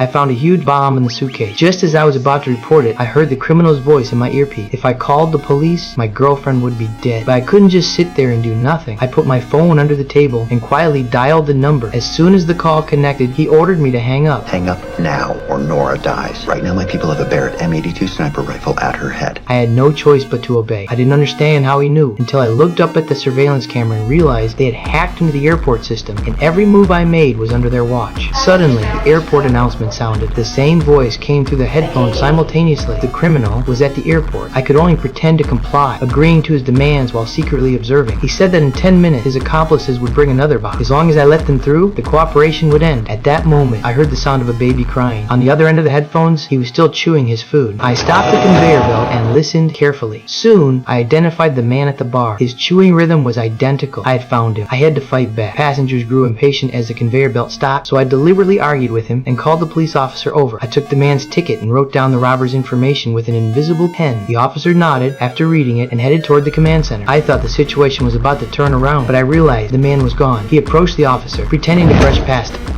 I found a huge bomb in the suitcase. Just as I was about to report it, I heard the criminal's voice in my earpiece. If I called the police, my girlfriend would be dead. But I couldn't just sit there and do nothing. I put my phone under the table and quietly dialed the number. As soon as the call connected, he ordered me to hang up. Hang up now or Nora dies. Right now my people have a Barrett M82 sniper rifle at her head. I had no choice but to obey. I didn't understand how he knew until I looked up at the surveillance camera and realized they had hacked into the airport system and every move I made was under their watch. Suddenly, the airport announcement sounded. The same voice came through the headphones simultaneously. The criminal was at the airport. I could only pretend to comply, agreeing to his demands while secretly observing. He said that in 10 minutes his accomplices would bring another box. As long as I let them through, the cooperation would end. At that moment, I heard the sound of a baby crying. On the other end of the headphones, he was still chewing his food. I stopped the conveyor belt and listened carefully. Soon, I identified the man at the bar. His chewing rhythm was identical. I had found him. I had to fight back. Passengers grew impatient as the conveyor belt stopped, so I deliberately argued with him and called the police officer over. I took the man's ticket and wrote down the robber's information with an invisible pen. The officer nodded after reading it and headed toward the command center. I thought the situation was about to turn around, but I realized the man was gone. He approached the officer, pretending to brush past him.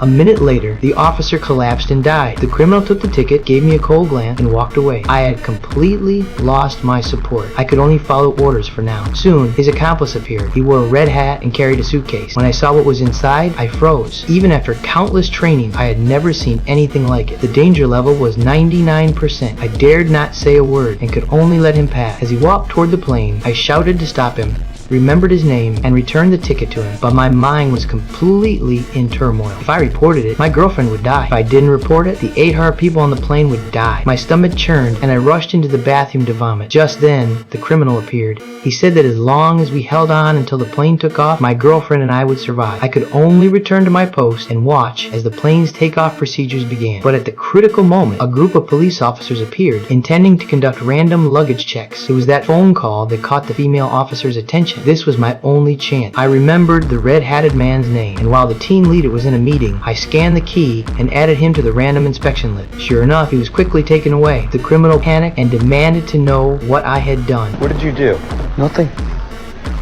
A minute later, the officer collapsed and died. The criminal took the ticket, gave me a cold glance, and walked away. I had completely lost my support. I could only follow orders for now. Soon, his accomplice appeared. He wore a red hat and carried a suitcase. When I saw what was inside, I froze. Even after countless training, I had never seen anything like it. The danger level was 99%. I dared not say a word and could only let him pass. As he walked toward the plane, I shouted to stop him, remembered his name, and returned the ticket to him, but my mind was completely in turmoil. If I reported it, my girlfriend would die. If I didn't report it, the 800 people on the plane would die. My stomach churned, and I rushed into the bathroom to vomit. Just then, the criminal appeared. He said that as long as we held on until the plane took off, my girlfriend and I would survive. I could only return to my post and watch as the plane's takeoff procedures began. But at the critical moment, a group of police officers appeared, intending to conduct random luggage checks. It was that phone call that caught the female officer's attention. This was my only chance. I remembered the red-hatted man's name, and while the team leader was in a meeting, I scanned the key and added him to the random inspection list. Sure enough, he was quickly taken away. The criminal panicked and demanded to know what I had done. What did you do? Nothing.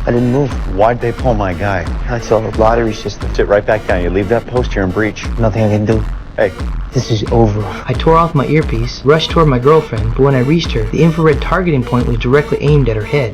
I didn't move. Why'd they pull my guy? That's all. The lottery system. Sit right back down. You leave that post, you're in breach. Nothing I can do. Hey. This is over. I tore off my earpiece, rushed toward my girlfriend, but when I reached her, the infrared targeting point was directly aimed at her head.